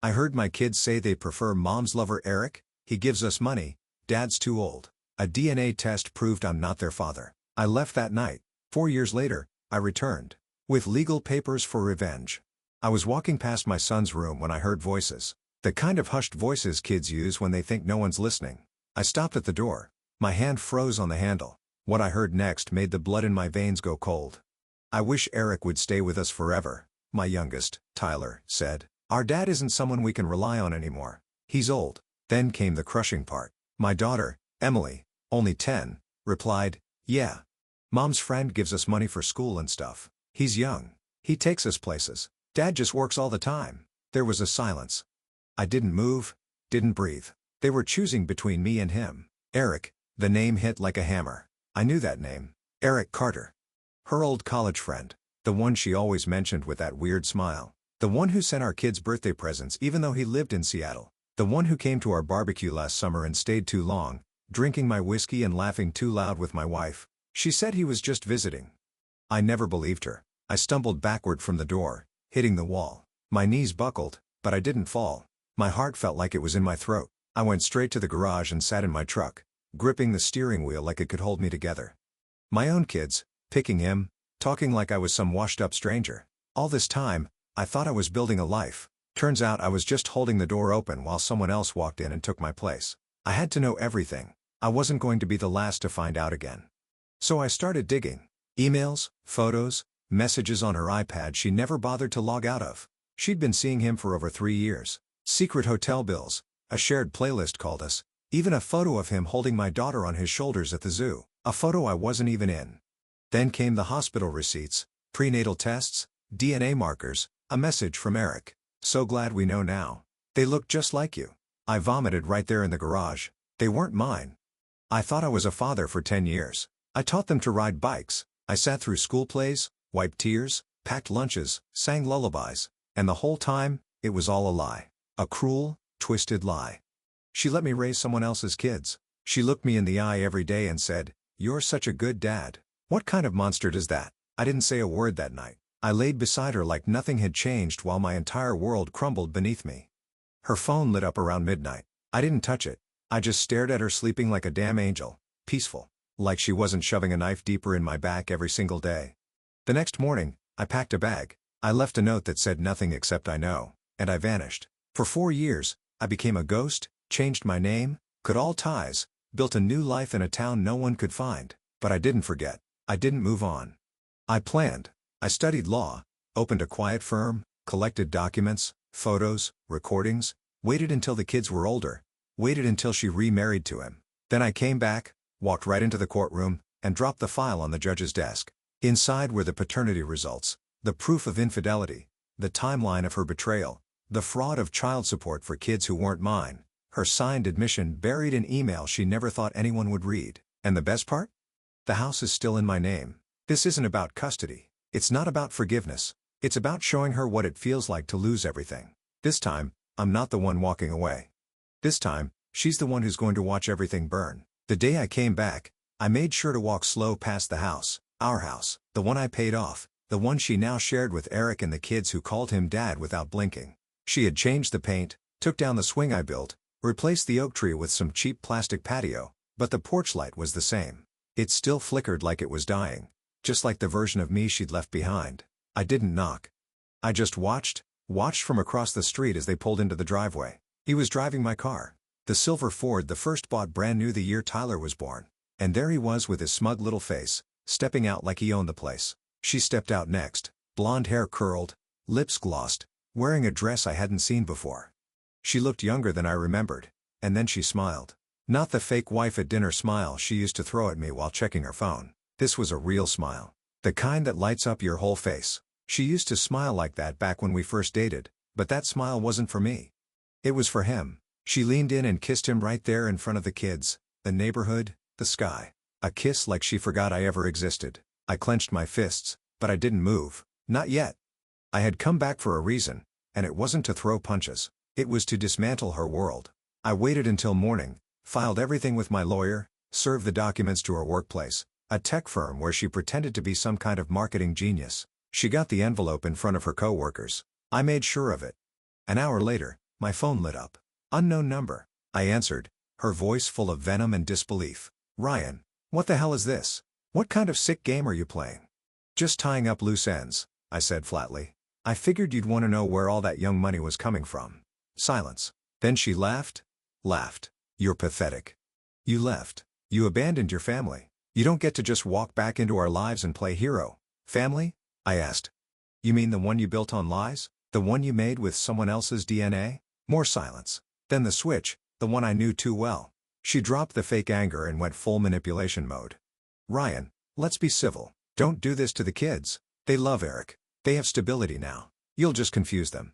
I heard my kids say they prefer mom's lover Erik. He gives us money, dad's too old. A DNA test proved I'm not their father. I left that night. 4 years later, I returned. With legal papers for revenge. I was walking past my son's room when I heard voices. The kind of hushed voices kids use when they think no one's listening. I stopped at the door. My hand froze on the handle. What I heard next made the blood in my veins go cold. "I wish Erik would stay with us forever," my youngest, Tyler, said. "Our dad isn't someone we can rely on anymore. He's old." Then came the crushing part. My daughter, Emily, only 10, replied, "Yeah. Mom's friend gives us money for school and stuff. He's young. He takes us places. Dad just works all the time." There was a silence. I didn't move, didn't breathe. They were choosing between me and him. Erik, the name hit like a hammer. I knew that name. Erik Carter. Her old college friend. The one she always mentioned with that weird smile. The one who sent our kids birthday presents even though he lived in Seattle. The one who came to our barbecue last summer and stayed too long, drinking my whiskey and laughing too loud with my wife. She said he was just visiting. I never believed her. I stumbled backward from the door, hitting the wall. My knees buckled, but I didn't fall. My heart felt like it was in my throat. I went straight to the garage and sat in my truck, gripping the steering wheel like it could hold me together. My own kids, picking him, talking like I was some washed-up stranger. All this time, I thought I was building a life. Turns out I was just holding the door open while someone else walked in and took my place. I had to know everything. I wasn't going to be the last to find out again. So I started digging. Emails, photos, messages on her iPad she never bothered to log out of. She'd been seeing him for over 3 years. Secret hotel bills, a shared playlist called us, even a photo of him holding my daughter on his shoulders at the zoo, a photo I wasn't even in. Then came the hospital receipts, prenatal tests, DNA markers, a message from Erik. "So glad we know now. They look just like you." I vomited right there in the garage. They weren't mine. I thought I was a father for 10 years. I taught them to ride bikes. I sat through school plays, wiped tears, packed lunches, sang lullabies. And the whole time, it was all a lie. A cruel, twisted lie. She let me raise someone else's kids. She looked me in the eye every day and said, "You're such a good dad." What kind of monster does that? I didn't say a word that night. I laid beside her like nothing had changed while my entire world crumbled beneath me. Her phone lit up around midnight. I didn't touch it. I just stared at her sleeping like a damn angel, peaceful, like she wasn't shoving a knife deeper in my back every single day. The next morning, I packed a bag. I left a note that said nothing except "I know," and I vanished. For 4 years, I became a ghost, changed my name, cut all ties, built a new life in a town no one could find. But I didn't forget. I didn't move on. I planned. I studied law, opened a quiet firm, collected documents, photos, recordings, waited until the kids were older, waited until she remarried to him. Then I came back, walked right into the courtroom, and dropped the file on the judge's desk. Inside were the paternity results, the proof of infidelity, the timeline of her betrayal, the fraud of child support for kids who weren't mine, her signed admission buried in email she never thought anyone would read. And the best part? The house is still in my name. This isn't about custody. It's not about forgiveness. It's about showing her what it feels like to lose everything. This time, I'm not the one walking away. This time, she's the one who's going to watch everything burn. The day I came back, I made sure to walk slow past the house, our house, the one I paid off, the one she now shared with Erik and the kids who called him Dad without blinking. She had changed the paint, took down the swing I built, replaced the oak tree with some cheap plastic patio, but the porch light was the same. It still flickered like it was dying. Just like the version of me she'd left behind. I didn't knock. I just watched from across the street as they pulled into the driveway. He was driving my car. The silver Ford, the first bought brand new the year Tyler was born. And there he was with his smug little face, stepping out like he owned the place. She stepped out next, blonde hair curled, lips glossed, wearing a dress I hadn't seen before. She looked younger than I remembered, and then she smiled. Not the fake wife at dinner smile she used to throw at me while checking her phone. This was a real smile. The kind that lights up your whole face. She used to smile like that back when we first dated, but that smile wasn't for me. It was for him. She leaned in and kissed him right there in front of the kids, the neighborhood, the sky. A kiss like she forgot I ever existed. I clenched my fists, but I didn't move. Not yet. I had come back for a reason, and it wasn't to throw punches. It was to dismantle her world. I waited until morning, filed everything with my lawyer, served the documents to her workplace, a tech firm where she pretended to be some kind of marketing genius. She got the envelope in front of her coworkers. I made sure of it. An hour later, My phone lit up. Unknown number. I answered, her voice full of venom and disbelief. Ryan, what the hell is this? What kind of sick game are you playing? Just tying up loose ends, I said flatly. I figured you'd want to know where all that young money was coming from. Silence. Then she laughed. Laughed. You're pathetic. You left. You abandoned your family. You don't get to just walk back into our lives and play hero. Family? I asked. You mean the one you built on lies? The one you made with someone else's DNA? More silence. Then the switch, the one I knew too well. She dropped the fake anger and went full manipulation mode. Ryan, let's be civil. Don't do this to the kids. They love Erik. They have stability now. You'll just confuse them.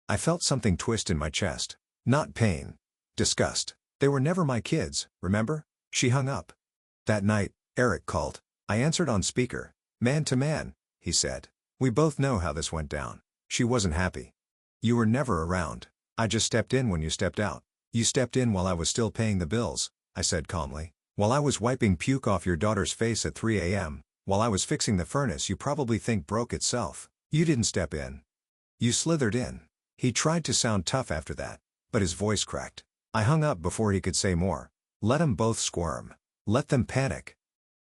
I felt something twist in my chest. Not pain. Disgust. They were never my kids, remember? She hung up. That night, Erik called. I answered on speaker. Man to man, he said. We both know how this went down. She wasn't happy. You were never around. I just stepped in when you stepped out. You stepped in while I was still paying the bills, I said calmly. While I was wiping puke off your daughter's face at 3 a.m., while I was fixing the furnace you probably think broke itself. You didn't step in. You slithered in. He tried to sound tough after that, but his voice cracked. I hung up before he could say more. Let them both squirm. Let them panic.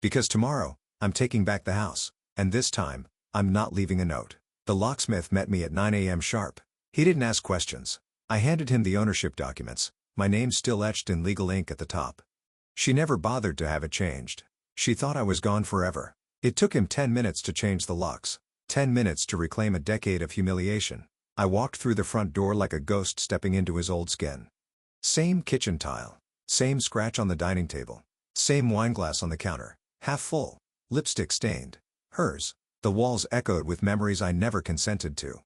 Because tomorrow, I'm taking back the house, and this time, I'm not leaving a note. The locksmith met me at 9 a.m. sharp. He didn't ask questions. I handed him the ownership documents, my name still etched in legal ink at the top. She never bothered to have it changed. She thought I was gone forever. It took him 10 minutes to change the locks. 10 minutes to reclaim a decade of humiliation. I walked through the front door like a ghost stepping into his old skin. Same kitchen tile. Same scratch on the dining table. Same wineglass on the counter, half full. Lipstick stained. Hers. The walls echoed with memories I never consented to.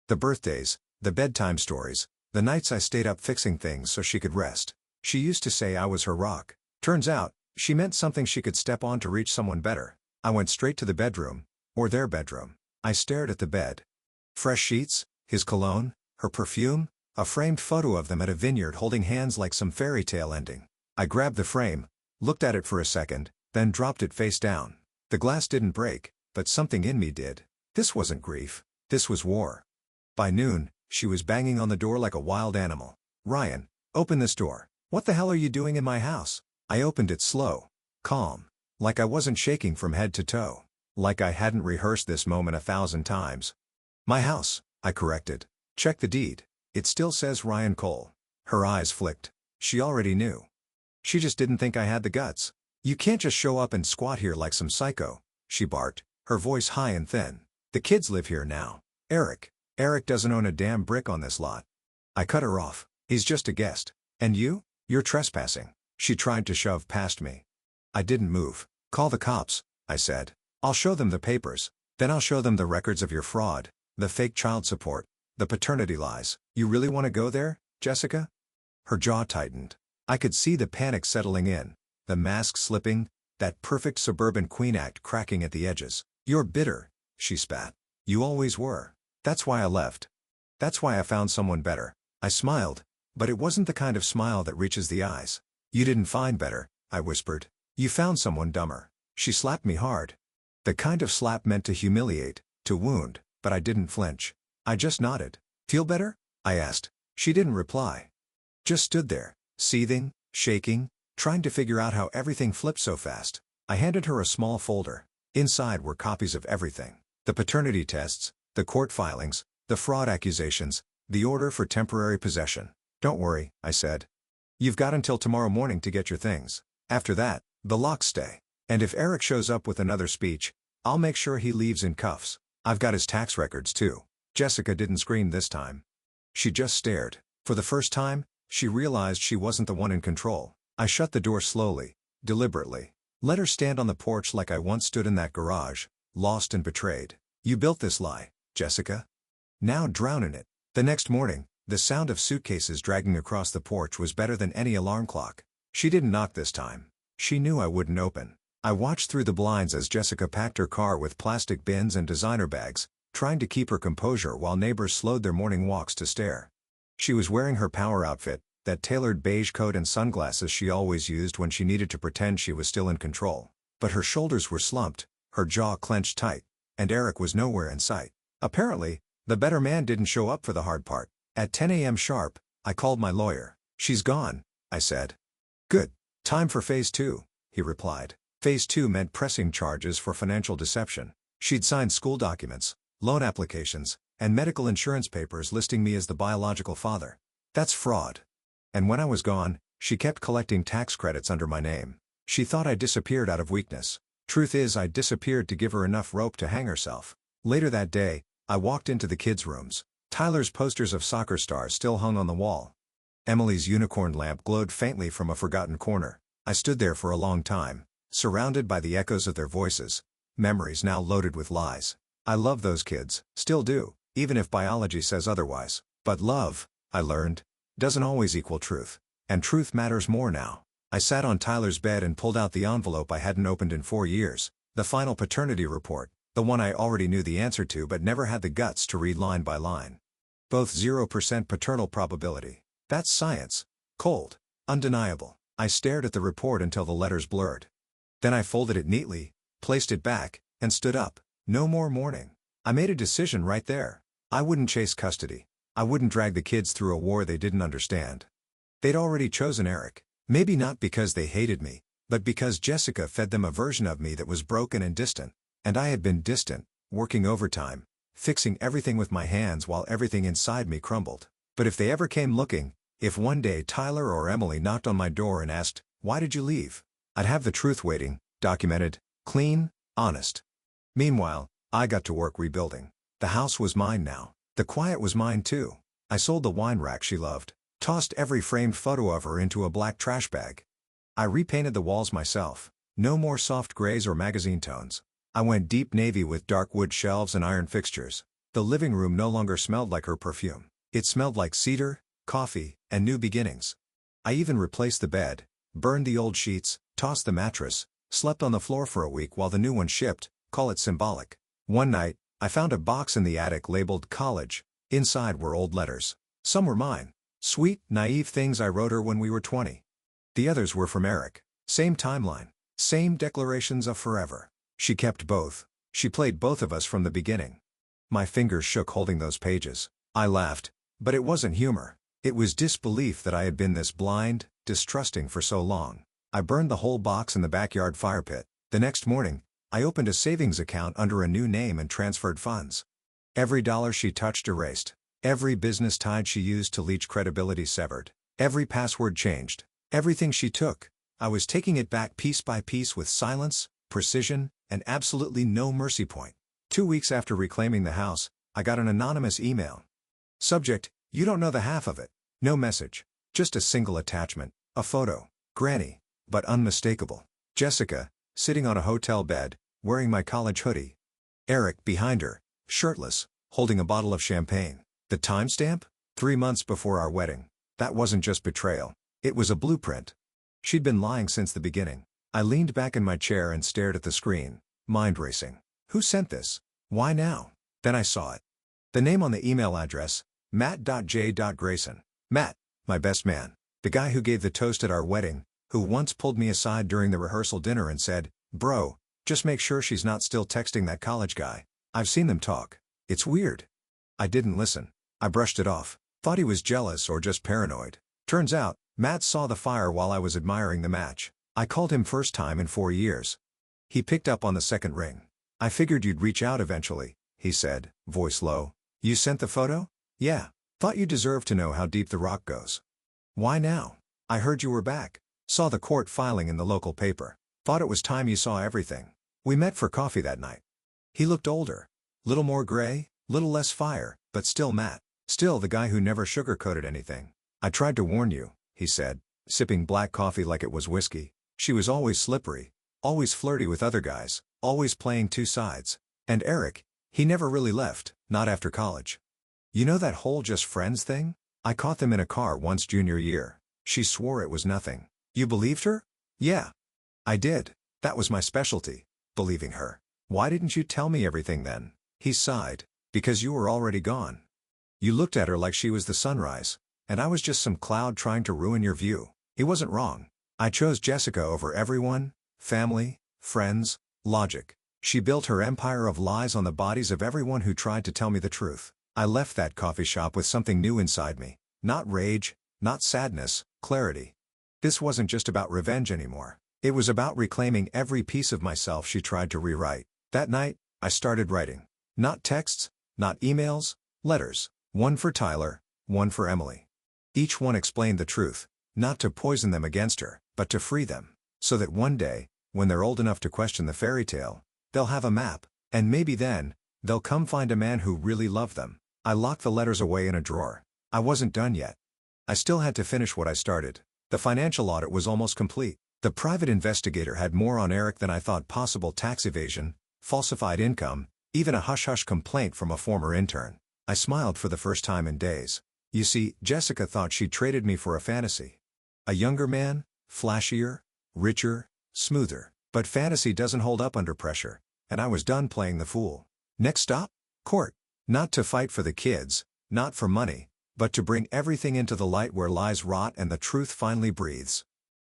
The birthdays, the bedtime stories, the nights I stayed up fixing things so she could rest. She used to say I was her rock. Turns out, she meant something she could step on to reach someone better. I went straight to the bedroom, or their bedroom. I stared at the bed. Fresh sheets, his cologne, her perfume, a framed photo of them at a vineyard holding hands like some fairy tale ending. I grabbed the frame, looked at it for a second, then dropped it face down. The glass didn't break, but something in me did. This wasn't grief. This was war. By noon, she was banging on the door like a wild animal. Ryan, open this door. What the hell are you doing in my house? I opened it slow, calm, like I wasn't shaking from head to toe, like I hadn't rehearsed this moment 1,000 times. My house, I corrected. Check the deed. It still says Ryan Cole. Her eyes flicked. She already knew. She just didn't think I had the guts. You can't just show up and squat here like some psycho, she barked, her voice high and thin. The kids live here now. Erik doesn't own a damn brick on this lot. I cut her off. He's just a guest. And you? You're trespassing. She tried to shove past me. I didn't move. Call the cops, I said. I'll show them the papers. Then I'll show them the records of your fraud, the fake child support, the paternity lies. You really want to go there, Jessica? Her jaw tightened. I could see the panic settling in, the mask slipping, that perfect suburban queen act cracking at the edges. You're bitter, she spat. You always were. That's why I left. That's why I found someone better. I smiled, but it wasn't the kind of smile that reaches the eyes. You didn't find better, I whispered. You found someone dumber. She slapped me hard. The kind of slap meant to humiliate, to wound, but I didn't flinch. I just nodded. Feel better? I asked. She didn't reply. Just stood there, seething, shaking, trying to figure out how everything flipped so fast. I handed her a small folder. Inside were copies of everything. The paternity tests, the court filings, the fraud accusations, the order for temporary possession. Don't worry, I said. You've got until tomorrow morning to get your things. After that, the locks stay. And if Erik shows up with another speech, I'll make sure he leaves in cuffs. I've got his tax records too. Jessica didn't scream this time. She just stared. For the first time, she realized she wasn't the one in control. I shut the door slowly, deliberately. Let her stand on the porch like I once stood in that garage, lost and betrayed. You built this lie, Jessica. Now drown in it. The next morning, the sound of suitcases dragging across the porch was better than any alarm clock. She didn't knock this time. She knew I wouldn't open. I watched through the blinds as Jessica packed her car with plastic bins and designer bags, trying to keep her composure while neighbors slowed their morning walks to stare. She was wearing her power outfit, that tailored beige coat and sunglasses she always used when she needed to pretend she was still in control. But her shoulders were slumped, her jaw clenched tight, and Erik was nowhere in sight. Apparently, the better man didn't show up for the hard part. At 10 a.m. sharp, I called my lawyer. She's gone, I said. Good. Time for phase 2, he replied. Phase 2 meant pressing charges for financial deception. She'd signed school documents, loan applications, and medical insurance papers listing me as the biological father. That's fraud. And when I was gone, she kept collecting tax credits under my name. She thought I disappeared out of weakness. Truth is, I disappeared to give her enough rope to hang herself. Later that day, I walked into the kids' rooms. Tyler's posters of soccer stars still hung on the wall. Emily's unicorn lamp glowed faintly from a forgotten corner. I stood there for a long time, surrounded by the echoes of their voices, memories now loaded with lies. I love those kids, still do, even if biology says otherwise. But love, I learned, doesn't always equal truth. And truth matters more now. I sat on Tyler's bed and pulled out the envelope I hadn't opened in 4 years, the final paternity report, the one I already knew the answer to but never had the guts to read line by line. Both 0% paternal probability. That's science. Cold. Undeniable. I stared at the report until the letters blurred. Then I folded it neatly, placed it back, and stood up. No more mourning. I made a decision right there. I wouldn't chase custody. I wouldn't drag the kids through a war they didn't understand. They'd already chosen Erik. Maybe not because they hated me, but because Jessica fed them a version of me that was broken and distant. And I had been distant, working overtime, fixing everything with my hands while everything inside me crumbled. But if they ever came looking, if one day Tyler or Emily knocked on my door and asked, "Why did you leave?" I'd have the truth waiting, documented, clean, honest. Meanwhile, I got to work rebuilding. The house was mine now. The quiet was mine too. I sold the wine rack she loved, tossed every framed photo of her into a black trash bag. I repainted the walls myself. No more soft grays or magazine tones. I went deep navy with dark wood shelves and iron fixtures. The living room no longer smelled like her perfume. It smelled like cedar, coffee, and new beginnings. I even replaced the bed, burned the old sheets, tossed the mattress, slept on the floor for a week while the new one shipped, call it symbolic. One night, I found a box in the attic labeled college. Inside were old letters. Some were mine. Sweet, naive things I wrote her when we were 20. The others were from Erik. Same timeline. Same declarations of forever. She kept both. She played both of us from the beginning. My fingers shook holding those pages. I laughed, but it wasn't humor. It was disbelief that I had been this blind, distrusting for so long. I burned the whole box in the backyard fire pit. The next morning, I opened a savings account under a new name and transferred funds. Every dollar she touched erased. Every business tide she used to leech credibility severed. Every password changed. Everything she took, I was taking it back piece by piece with silence, precision, and absolutely no mercy point. 2 weeks after reclaiming the house, I got an anonymous email. Subject: you don't know the half of it. No message. Just a single attachment, a photo. Granny, but unmistakable. Jessica, sitting on a hotel bed, wearing my college hoodie. Erik behind her, shirtless, holding a bottle of champagne. The timestamp? 3 months before our wedding. That wasn't just betrayal. It was a blueprint. She'd been lying since the beginning. I leaned back in my chair and stared at the screen, mind racing. Who sent this? Why now? Then I saw it. The name on the email address, Matt.J.Grayson. Matt, my best man. The guy who gave the toast at our wedding, who once pulled me aside during the rehearsal dinner and said, "Bro, just make sure she's not still texting that college guy. I've seen them talk. It's weird." I didn't listen. I brushed it off. Thought he was jealous or just paranoid. Turns out, Matt saw the fire while I was admiring the match. I called him first time in 4 years. He picked up on the second ring. "I figured you'd reach out eventually," he said, voice low. "You sent the photo?" "Yeah. Thought you deserved to know how deep the rock goes." "Why now?" "I heard you were back. Saw the court filing in the local paper. Thought it was time you saw everything. We met for coffee that night." He looked older. Little more gray, little less fire, but still Matt. Still the guy who never sugarcoated anything. "I tried to warn you," he said, sipping black coffee like it was whiskey. "She was always slippery, always flirty with other guys, always playing two sides. And Erik, he never really left, not after college. You know that whole just friends thing? I caught them in a car once junior year. She swore it was nothing." "You believed her?" "Yeah. I did. That was my specialty, believing her." "Why didn't you tell me everything then?" He sighed. "Because you were already gone. You looked at her like she was the sunrise, and I was just some cloud trying to ruin your view." He wasn't wrong. I chose Jessica over everyone, family, friends, logic. She built her empire of lies on the bodies of everyone who tried to tell me the truth. I left that coffee shop with something new inside me. Not rage, not sadness, clarity. This wasn't just about revenge anymore. It was about reclaiming every piece of myself she tried to rewrite. That night, I started writing. Not texts, not emails, letters. One for Tyler, one for Emily. Each one explained the truth, not to poison them against her, but to free them. So that one day, when they're old enough to question the fairy tale, they'll have a map, and maybe then, they'll come find a man who really loved them. I locked the letters away in a drawer. I wasn't done yet. I still had to finish what I started. The financial audit was almost complete. The private investigator had more on Erik than I thought possible: tax evasion, falsified income, even a hush-hush complaint from a former intern. I smiled for the first time in days. You see, Jessica thought she'd traded me for a fantasy. A younger man, flashier, richer, smoother. But fantasy doesn't hold up under pressure, and I was done playing the fool. Next stop? Court. Not to fight for the kids, not for money, but to bring everything into the light where lies rot and the truth finally breathes.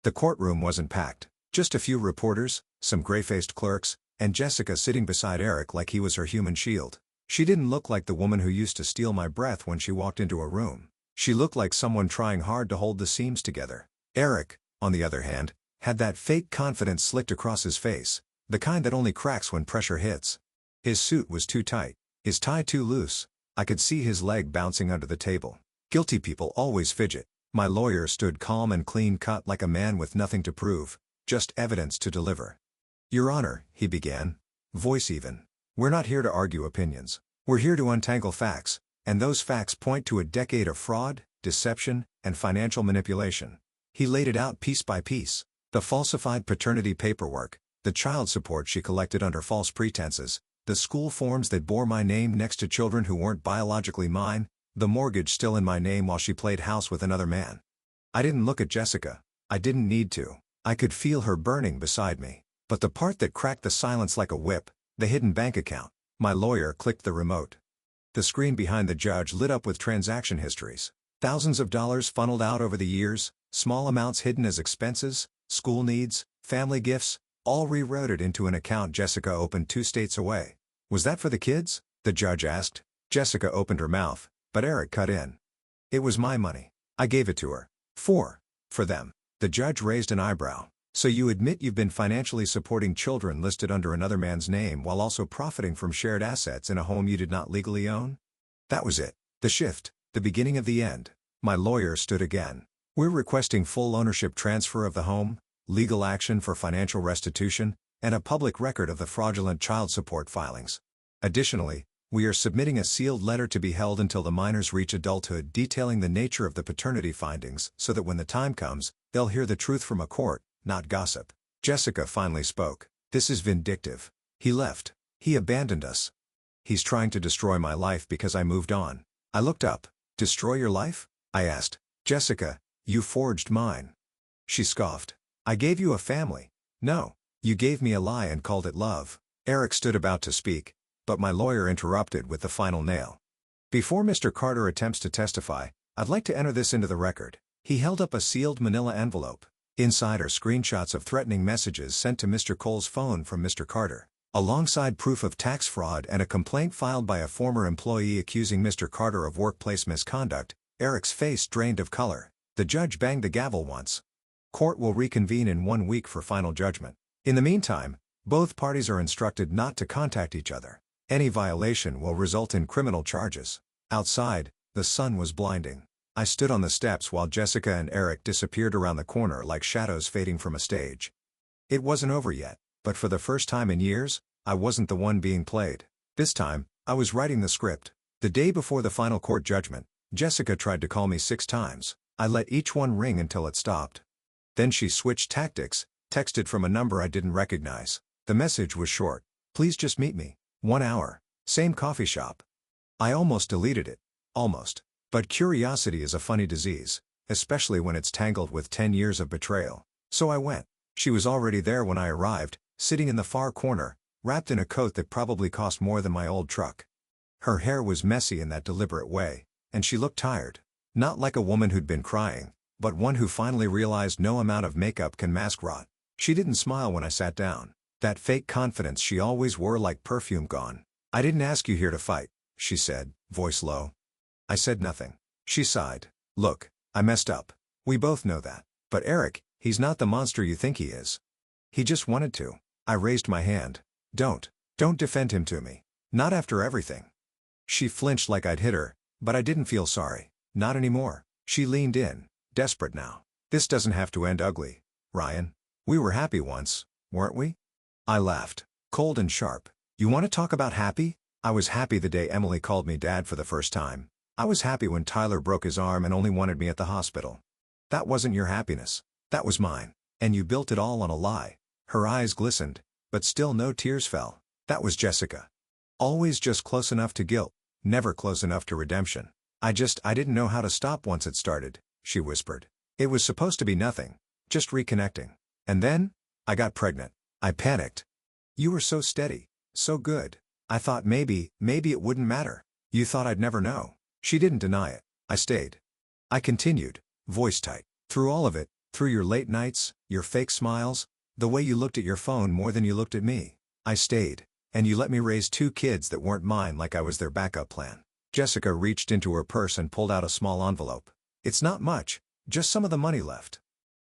The courtroom wasn't packed. Just a few reporters, some gray-faced clerks, and Jessica sitting beside Erik like he was her human shield. She didn't look like the woman who used to steal my breath when she walked into a room. She looked like someone trying hard to hold the seams together. Erik, on the other hand, had that fake confidence slicked across his face, the kind that only cracks when pressure hits. His suit was too tight, his tie too loose. I could see his leg bouncing under the table. Guilty people always fidget. My lawyer stood calm and clean-cut like a man with nothing to prove, just evidence to deliver. Your Honor, he began, voice even. We're not here to argue opinions. We're here to untangle facts, and those facts point to a decade of fraud, deception, and financial manipulation. He laid it out piece by piece. The falsified paternity paperwork, the child support she collected under false pretenses, the school forms that bore my name next to children who weren't biologically mine, the mortgage still in my name while she played house with another man. I didn't look at Jessica. I didn't need to. I could feel her burning beside me. But the part that cracked the silence like a whip, the hidden bank account. My lawyer clicked the remote. The screen behind the judge lit up with transaction histories. Thousands of dollars funneled out over the years, small amounts hidden as expenses, school needs, family gifts, all rerouted into an account Jessica opened 2 states away. Was that for the kids? The judge asked. Jessica opened her mouth, but Erik cut in. It was my money. I gave it to her. For them. The judge raised an eyebrow. So you admit you've been financially supporting children listed under another man's name while also profiting from shared assets in a home you did not legally own? That was it. The shift. The beginning of the end. My lawyer stood again. We're requesting full ownership transfer of the home, legal action for financial restitution, and a public record of the fraudulent child support filings. Additionally, we are submitting a sealed letter to be held until the minors reach adulthood detailing the nature of the paternity findings so that when the time comes, they'll hear the truth from a court, not gossip. Jessica finally spoke. This is vindictive. He left. He abandoned us. He's trying to destroy my life because I moved on. I looked up. Destroy your life? I asked. Jessica, you forged mine. She scoffed. I gave you a family. No, you gave me a lie and called it love. Erik stood about to speak, but my lawyer interrupted with the final nail. Before Mr. Carter attempts to testify, I'd like to enter this into the record. He held up a sealed manila envelope. Inside are screenshots of threatening messages sent to Mr. Cole's phone from Mr. Carter, alongside proof of tax fraud and a complaint filed by a former employee accusing Mr. Carter of workplace misconduct. Erik's face drained of color. The judge banged the gavel once. Court will reconvene in 1 week for final judgment. In the meantime, both parties are instructed not to contact each other. Any violation will result in criminal charges. Outside, the sun was blinding. I stood on the steps while Jessica and Erik disappeared around the corner like shadows fading from a stage. It wasn't over yet, but for the first time in years, I wasn't the one being played. This time, I was writing the script. The day before the final court judgment, Jessica tried to call me 6 times. I let each one ring until it stopped. Then she switched tactics, texted from a number I didn't recognize. The message was short. Please just meet me. 1 hour. Same coffee shop. I almost deleted it. Almost. But curiosity is a funny disease, especially when it's tangled with 10 years of betrayal. So I went. She was already there when I arrived, sitting in the far corner, wrapped in a coat that probably cost more than my old truck. Her hair was messy in that deliberate way, and she looked tired. Not like a woman who'd been crying, but one who finally realized no amount of makeup can mask rot. She didn't smile when I sat down. That fake confidence she always wore like perfume gone. I didn't ask you here to fight, she said, voice low. I said nothing. She sighed. Look, I messed up. We both know that. But Erik, he's not the monster you think he is. He just wanted to. I raised my hand. Don't defend him to me. Not after everything. She flinched like I'd hit her, but I didn't feel sorry. Not anymore. She leaned in, desperate now. This doesn't have to end ugly, Ryan. We were happy once, weren't we? I laughed, cold and sharp. You want to talk about happy? I was happy the day Emily called me dad for the first time. I was happy when Tyler broke his arm and only wanted me at the hospital. That wasn't your happiness. That was mine. And you built it all on a lie. Her eyes glistened, but still no tears fell. That was Jessica. Always just close enough to guilt, never close enough to redemption. I didn't know how to stop once it started, she whispered. It was supposed to be nothing, just reconnecting. And then, I got pregnant. I panicked. You were so steady, so good. I thought maybe it wouldn't matter. You thought I'd never know. She didn't deny it. I stayed. I continued, voice tight. Through all of it, through your late nights, your fake smiles, the way you looked at your phone more than you looked at me. I stayed, and you let me raise 2 kids that weren't mine like I was their backup plan. Jessica reached into her purse and pulled out a small envelope. It's not much, just some of the money left.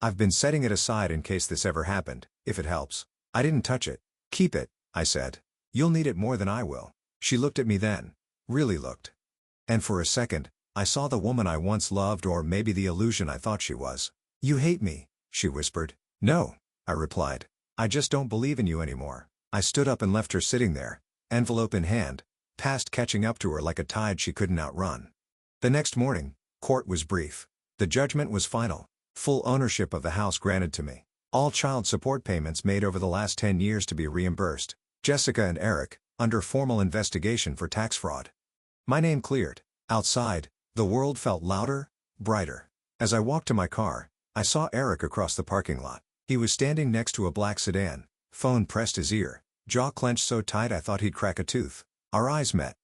I've been setting it aside in case this ever happened, if it helps. I didn't touch it. Keep it, I said. You'll need it more than I will. She looked at me then. Really looked. And for a second, I saw the woman I once loved, or maybe the illusion I thought she was. You hate me, she whispered. No, I replied. I just don't believe in you anymore. I stood up and left her sitting there, envelope in hand, past catching up to her like a tide she couldn't outrun. The next morning, court was brief. The judgment was final. Full ownership of the house granted to me. All child support payments made over the last 10 years to be reimbursed. Jessica and Erik, under formal investigation for tax fraud. My name cleared. Outside, the world felt louder, brighter. As I walked to my car, I saw Erik across the parking lot. He was standing next to a black sedan, phone pressed his ear, jaw clenched so tight I thought he'd crack a tooth. Our eyes met.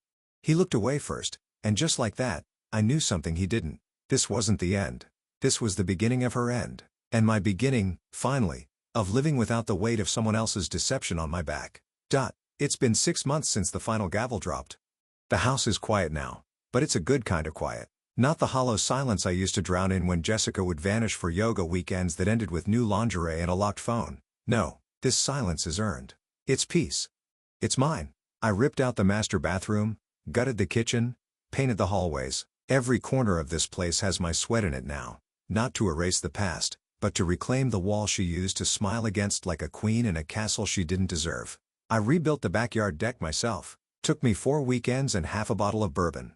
He looked away first, and just like that, I knew something he didn't. This wasn't the end. This was the beginning of her end. And my beginning, finally, of living without the weight of someone else's deception on my back. It's been 6 months since the final gavel dropped. The house is quiet now, but it's a good kind of quiet. Not the hollow silence I used to drown in when Jessica would vanish for yoga weekends that ended with new lingerie and a locked phone. No, this silence is earned. It's peace. It's mine. I ripped out the master bathroom, gutted the kitchen, painted the hallways. Every corner of this place has my sweat in it now. Not to erase the past, but to reclaim the wall she used to smile against like a queen in a castle she didn't deserve. I rebuilt the backyard deck myself. Took me 4 weekends and half a bottle of bourbon.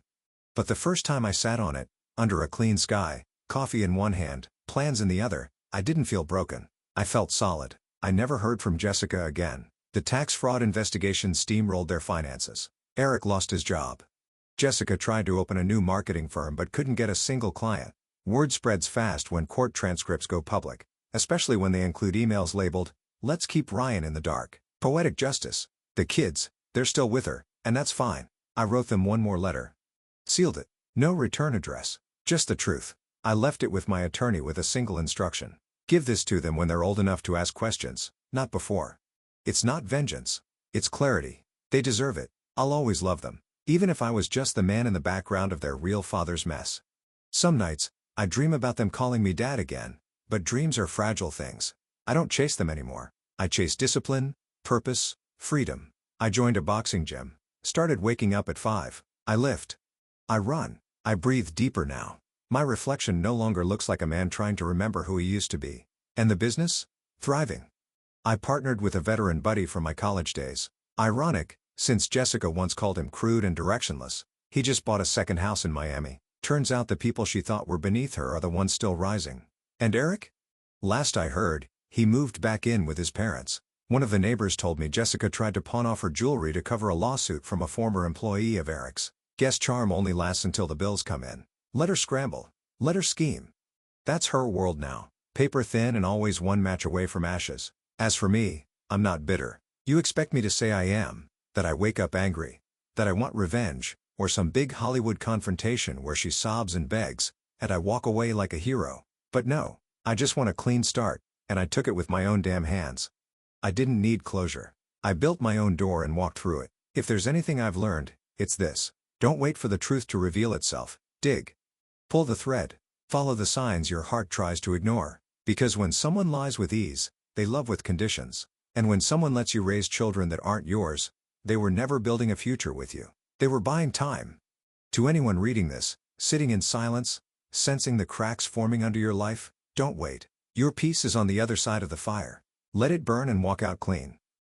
But the first time I sat on it, under a clean sky, coffee in one hand, plans in the other, I didn't feel broken. I felt solid. I never heard from Jessica again. The tax fraud investigation steamrolled their finances. Erik lost his job. Jessica tried to open a new marketing firm but couldn't get a single client. Word spreads fast when court transcripts go public, especially when they include emails labeled, "Let's keep Ryan in the dark." Poetic justice. The kids, they're still with her, and that's fine. I wrote them one more letter. Sealed it. No return address. Just the truth. I left it with my attorney with a single instruction. Give this to them when they're old enough to ask questions, not before. It's not vengeance. It's clarity. They deserve it. I'll always love them, even if I was just the man in the background of their real father's mess. Some nights, I dream about them calling me dad again, but dreams are fragile things. I don't chase them anymore. I chase discipline, purpose, freedom. I joined a boxing gym, started waking up at 5. I lift. I run. I breathe deeper now. My reflection no longer looks like a man trying to remember who he used to be. And the business? Thriving. I partnered with a veteran buddy from my college days. Ironic, since Jessica once called him crude and directionless. He just bought a second house in Miami. Turns out the people she thought were beneath her are the ones still rising. And Erik? Last I heard, he moved back in with his parents. One of the neighbors told me Jessica tried to pawn off her jewelry to cover a lawsuit from a former employee of Erik's. Guess charm only lasts until the bills come in. Let her scramble. Let her scheme. That's her world now. Paper thin and always one match away from ashes. As for me, I'm not bitter. You expect me to say I am, that I wake up angry, that I want revenge, or some big Hollywood confrontation where she sobs and begs, and I walk away like a hero. But no, I just want a clean start, and I took it with my own damn hands. I didn't need closure. I built my own door and walked through it. If there's anything I've learned, it's this. Don't wait for the truth to reveal itself. Dig. Pull the thread. Follow the signs your heart tries to ignore. Because when someone lies with ease, they love with conditions. And when someone lets you raise children that aren't yours, they were never building a future with you. They were buying time. To anyone reading this, sitting in silence, sensing the cracks forming under your life, don't wait. Your peace is on the other side of the fire. Let it burn and walk out clean.